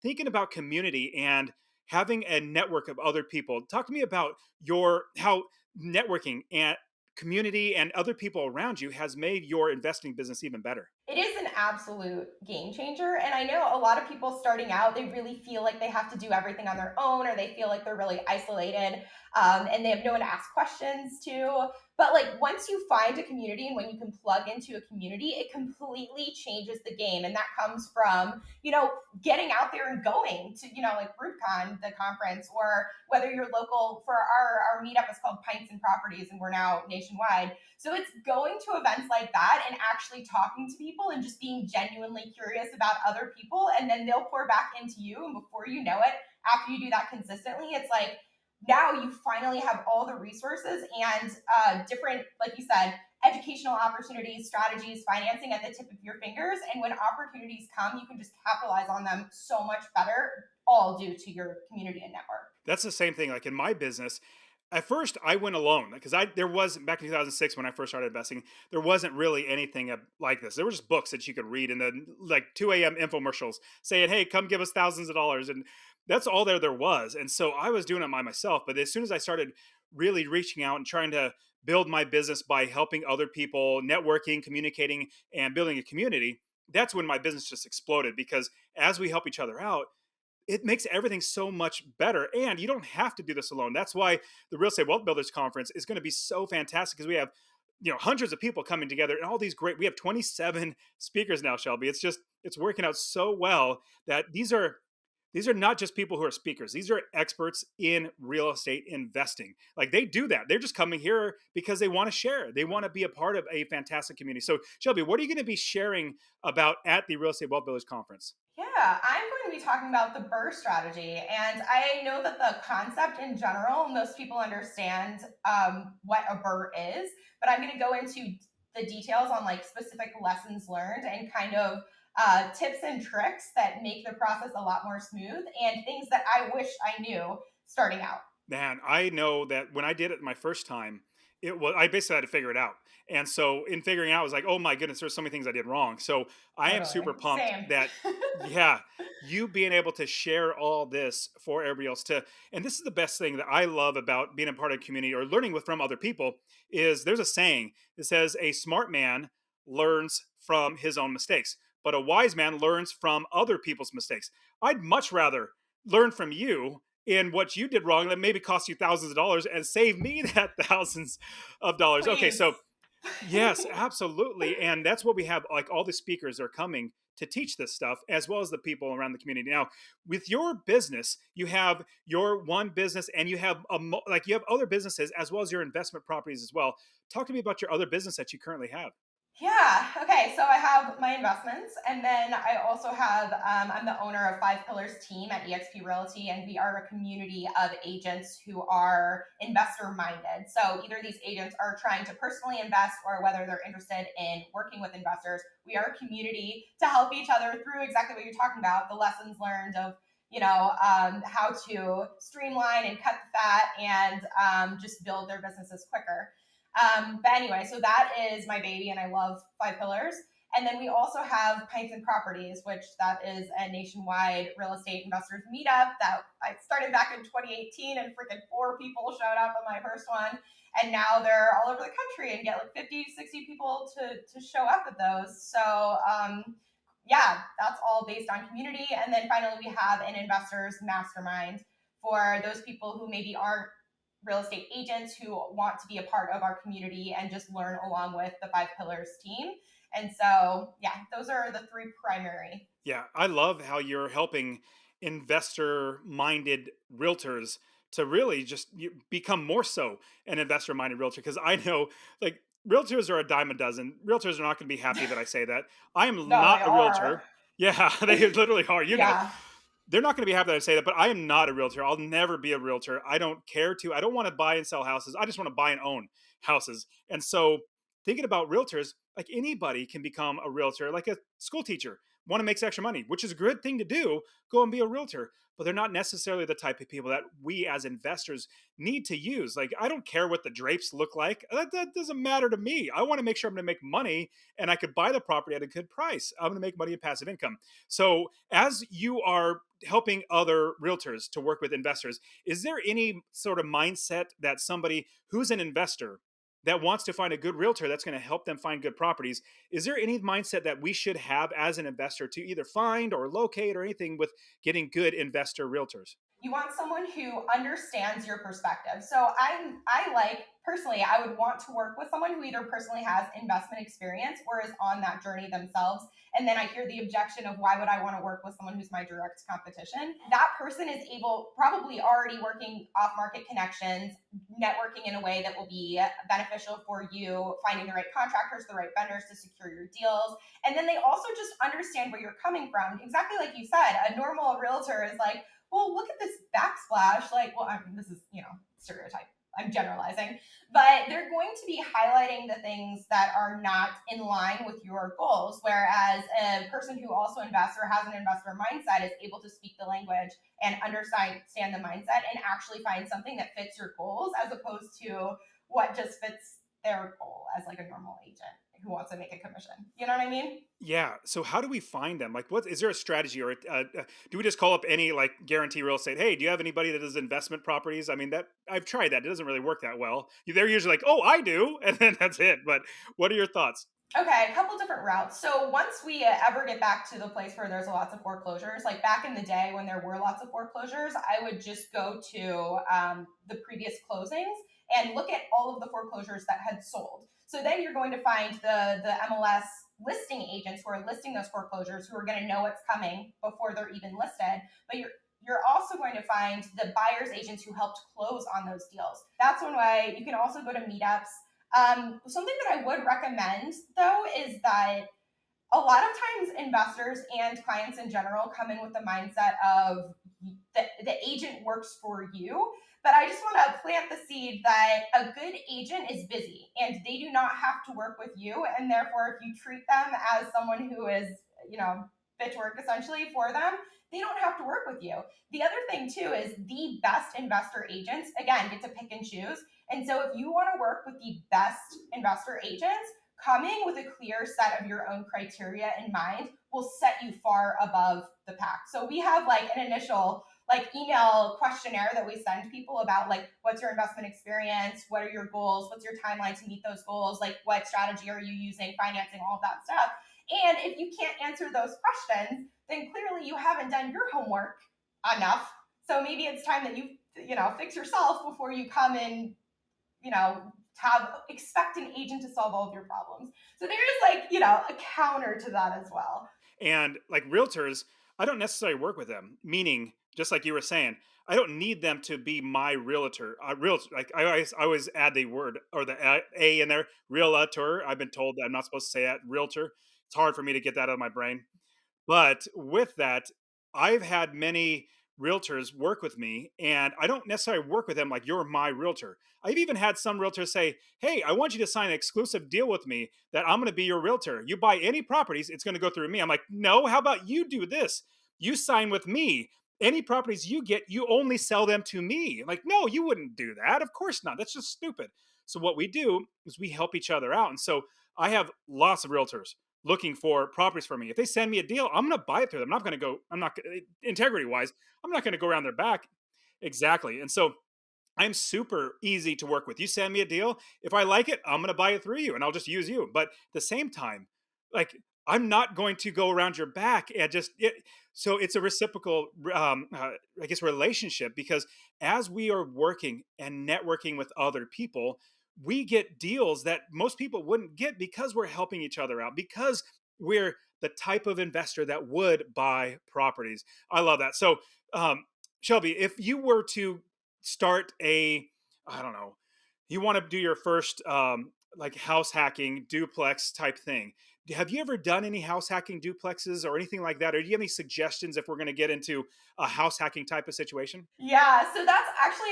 thinking about community and having a network of other people. Talk to me about your how networking and community and other people around you has made your investing business even better. It is an absolute game changer. And I know a lot of people starting out, they really feel like they have to do everything on their own, or they feel like they're really isolated, and they have no one to ask questions to. But like once you find a community and when you can plug into a community, it completely changes the game. And that comes from, getting out there and going to, like REWBCON, the conference, or whether you're local for our meetup is called Pints and Properties, and we're now nationwide. So it's going to events like that and actually talking to people and just being genuinely curious about other people. And then they'll pour back into you. And before you know it, after you do that consistently, it's like now you finally have all the resources and different, like you said, educational opportunities, strategies, financing at the tip of your fingers. And when opportunities come, you can just capitalize on them so much better, all due to your community and network. That's the same thing. Like in my business, at first I went alone because I there was back in 2006 when I first started investing, there wasn't really anything like this. There were just books that you could read and then like 2 a.m. infomercials saying, "Hey, come give us thousands of dollars," and that's all there was. And so I was doing it by myself. But as soon as I started really reaching out and trying to build my business by helping other people, networking, communicating, and building a community, that's when my business just exploded because as we help each other out, it makes everything so much better. And you don't have to do this alone. That's why the Real Estate Wealth Builders Conference is going to be so fantastic because we have hundreds of people coming together and all these great we have 27 speakers now, Shelby. It's working out so well that these are not just people who are speakers. These are experts in real estate investing. Like they do that. They're just coming here because they want to share. They want to be a part of a fantastic community. So, Shelby, what are you going to be sharing about at the Real Estate Wealth Builders Conference? Yeah, I'm going to be talking about the BRRRR strategy. And I know that the concept in general, most people understand what a BRRRR is, but I'm going to go into the details on like specific lessons learned and kind of tips and tricks that make the process a lot more smooth and things that I wish I knew starting out. Man, I know that when I did it my first time, it was I basically had to figure it out. And so in figuring out, I was like, oh my goodness, there's so many things I did wrong. So I am super Totally. pumped Same. that, yeah, you being able to share all this for everybody else to, and this is the best thing that I love about being a part of a community or learning from other people is there's a saying that says a smart man learns from his own mistakes, but a wise man learns from other people's mistakes. I'd much rather learn from you in what you did wrong that maybe cost you thousands of dollars and save me that thousands of dollars. Okay, Please. so yes, absolutely. And that's what we have like all the speakers are coming to teach this stuff as well as the people around the community. Now, with your business, you have your one business and you have like you have other businesses as well as your investment properties as well. Talk to me about your other business that you currently have. Yeah. Okay. So I have my investments, and then I also have. I'm the owner of Five Pillars Team at EXP Realty, and we are a community of agents who are investor minded. So either these agents are trying to personally invest, or whether they're interested in working with investors. We are a community to help each other through exactly what you're talking about, the lessons learned of how to streamline and cut the fat and just build their businesses quicker. But anyway, so that is my baby, and I love Five Pillars. And then we also have Pints and Properties, which that is a nationwide real estate investors meetup that I started back in 2018, and freaking 4 people showed up on my first one. And now they're all over the country and get like 50, 60 people to show up at those. So, yeah, that's all based on community. And then finally, we have an investors mastermind for those people who maybe aren't real estate agents who want to be a part of our community and just learn along with the Five Pillars team. And so, yeah, those are the three primary. Yeah, I love how you're helping investor minded realtors to really just become more so an investor minded realtor. Because I know, like, realtors are a dime a dozen. Realtors are not going to be happy that I say that. I am No, they not a are. realtor. Yeah, they literally are. Yeah. They're not going to be happy that I say that, but I am not a realtor. I'll never be a realtor. I don't care to. I don't want to buy and sell houses. I just want to buy and own houses. And so, thinking about realtors, like anybody can become a realtor, like a school teacher. want to make extra money, which is a good thing to do. Go and be a realtor. But they're not necessarily the type of people that we as investors need to use. Like, I don't care what the drapes look like. That doesn't matter to me. I want to make sure I'm going to make money and I could buy the property at a good price. I'm going to make money in passive income. So, as you are helping other realtors to work with investors, is there any sort of mindset that somebody who's an investor that wants to find a good realtor that's going to help them find good properties, is there any mindset that we should have as an investor to either find or locate or anything with getting good investor realtors? You want someone who understands your perspective. So I like personally, I would want to work with someone who either personally has investment experience or is on that journey themselves. And then I hear the objection of why would I want to work with someone who's my direct competition? That person is able, probably already working off market connections, networking in a way that will be beneficial for you, finding the right contractors, the right vendors to secure your deals. And then they also just understand where you're coming from. Exactly like you said, a normal realtor is like, well, look at this backsplash. Like, well, I mean, this is, stereotype. I'm generalizing, but they're going to be highlighting the things that are not in line with your goals. Whereas a person who also invests or has an investor mindset is able to speak the language and understand the mindset and actually find something that fits your goals as opposed to what just fits their goal as like a normal agent who wants to make a commission. You know what I mean? Yeah. So how do we find them? Like, what is there a strategy or do we just call up any like guarantee real estate? Hey, do you have anybody that does investment properties? I mean, that I've tried that. It doesn't really work that well. They're usually like, oh, I do, and then that's it. But what are your thoughts? Okay, a couple different routes. So once we ever get back to the place where there's lots of foreclosures, like back in the day when there were lots of foreclosures, I would just go to the previous closings and look at all of the foreclosures that had sold. So then you're going to find the MLS listing agents who are listing those foreclosures who are going to know what's coming before they're even listed. But you're also going to find the buyer's agents who helped close on those deals. That's one way. You can also go to meetups. Something that I would recommend though is that a lot of times investors and clients in general come in with the mindset of the agent works for you. But I just want to plant the seed that a good agent is busy and they do not have to work with you. And therefore, if you treat them as someone who is, bitch work essentially for them, they don't have to work with you. The other thing too is the best investor agents, again, get to pick and choose. And so if you want to work with the best investor agents, coming with a clear set of your own criteria in mind will set you far above the pack. So we have like an initial like email questionnaire that we send people about like what's your investment experience, what are your goals, what's your timeline to meet those goals, like what strategy are you using, financing, all of that stuff. And if you can't answer those questions, then clearly you haven't done your homework enough. So maybe it's time that you fix yourself before you come and expect an agent to solve all of your problems. So there is like, a counter to that as well. And like realtors, I don't necessarily work with them. Meaning, just like you were saying, I don't need them to be my realtor. Like I always add the word or the a in there. Realtor. I've been told that I'm not supposed to say that. Realtor. It's hard for me to get that out of my brain. But with that, I've had many realtors work with me, and I don't necessarily work with them like you're my realtor. I've even had some realtors say, hey, I want you to sign an exclusive deal with me that I'm going to be your realtor. You buy any properties, it's going to go through me. I'm like, no, how about you do this? You sign with me. Any properties you get, you only sell them to me. I'm like, no, you wouldn't do that. Of course not. That's just stupid. So what we do is we help each other out. And so I have lots of realtors looking for properties for me. If they send me a deal, I'm going to buy it through them. I'm not integrity wise, I'm not going to go around their back. Exactly. And so I'm super easy to work with. You send me a deal. If I like it, I'm going to buy it through you and I'll just use you. But at the same time, like, I'm not going to go around your back and so it's a reciprocal, I guess, relationship because as we are working and networking with other people, we get deals that most people wouldn't get because we're helping each other out, because we're the type of investor that would buy properties. I love that. So, um, Shelby, if you were to start I don't know, you want to do your first like house hacking duplex type thing. have you ever done any house hacking duplexes or anything like that? Or do you have any suggestions if we're going to get into a house hacking type of situation? Yeah, so that's actually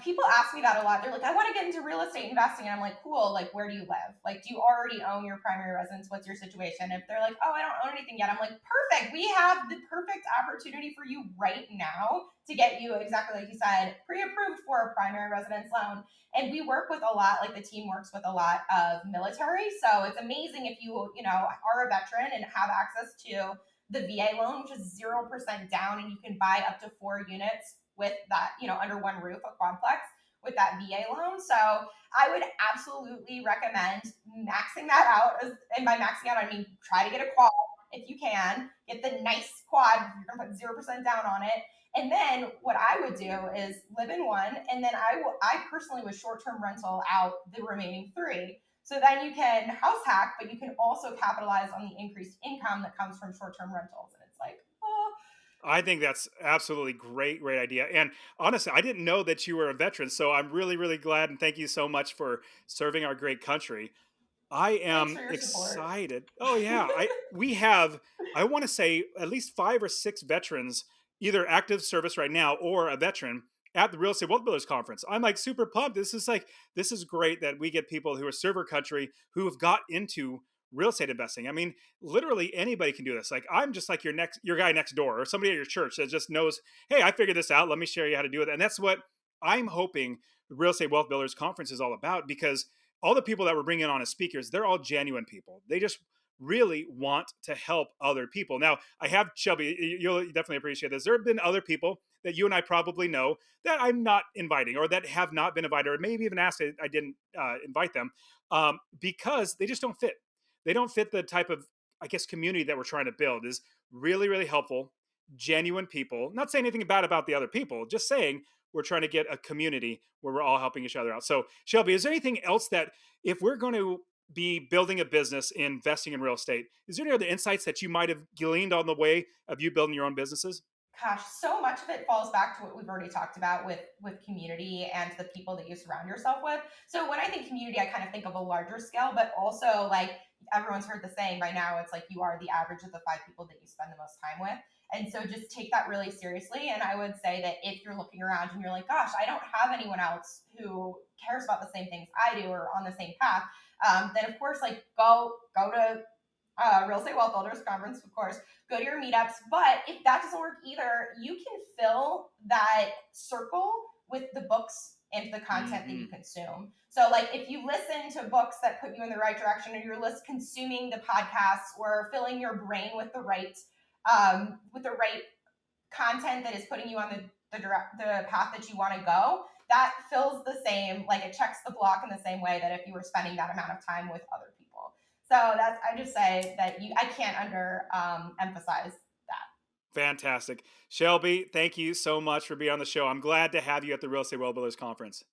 people ask me that a lot. They're like, I want to get into real estate investing. And I'm like, cool, like where do you live? Like, do you already own your primary residence? What's your situation? If they're like, oh, I don't own anything yet, I'm like, perfect. We have the perfect opportunity for you right now to get you exactly like you said, pre-approved for a primary residence loan. And we work with a lot, like the team works with a lot of military. So it's amazing if you know, are a veteran and have access to the VA loan, which is 0% down, and you can buy up to 4 units with that, you know, under one roof, a quadplex with that VA loan. So I would absolutely recommend maxing that out. And by maxing out, I mean try to get a quad if you can. Get the nice quad. You're gonna put 0% down on it. And then what I would do is live in one, and then I personally would short-term rental out the remaining three. So then you can house hack, but you can also capitalize on the increased income that comes from short-term rentals. And it's like, oh, I think that's absolutely great idea. And honestly, I didn't know that you were a veteran, so I'm really glad and thank you so much for serving our great country. I thanks am for your support. excited. Oh yeah, I want to say at least 5 or 6 veterans either active service right now or a veteran at the Real Estate Wealth Builders conference. I'm like super pumped. This is great that we get people who are serve our country who have got into real estate investing. I mean, literally anybody can do this. Like I'm just like your guy next door or somebody at your church that just knows, "Hey, I figured this out. Let me show you how to do it." And that's what I'm hoping the Real Estate Wealth Builders conference is all about because all the people that we're bringing on as speakers, they're all genuine people. They just really want to help other people. Now, I have Shelby, you'll definitely appreciate this. There have been other people that you and I probably know that I'm not inviting or that have not been invited or maybe even asked I didn't invite them because they just don't fit. They don't fit the type of, I guess, community that we're trying to build is really helpful, genuine people. Not saying anything bad about the other people, just saying we're trying to get a community where we're all helping each other out. So, Shelby, is there anything else that if we're going to be building a business, investing in real estate, is there any other insights that you might have gleaned on the way of you building your own businesses? Gosh, so much of it falls back to what we've already talked about with community and the people that you surround yourself with. So when I think community, I kind of think of a larger scale, but also like everyone's heard the saying by now, it's like you are the average of the 5 people that you spend the most time with. And so just take that really seriously. And I would say that if you're looking around and you're like, gosh, I don't have anyone else who cares about the same things I do or on the same path, then of course, like go to Real Estate Wealth Builders Conference, of course. Go to your meetups. But if that doesn't work either, you can fill that circle with the books and the content that you Hmm. consume. So, like, if you listen to books that put you in the right direction, or you're list consuming the podcasts, or filling your brain with the right content that is putting you on the path that you want to go, that fills the same, like it checks the block in the same way that if you were spending that amount of time with other people. So that's, I just say that I can't under emphasize that. Fantastic. Shelby, thank you so much for being on the show. I'm glad to have you at the Real Estate World Builders Conference.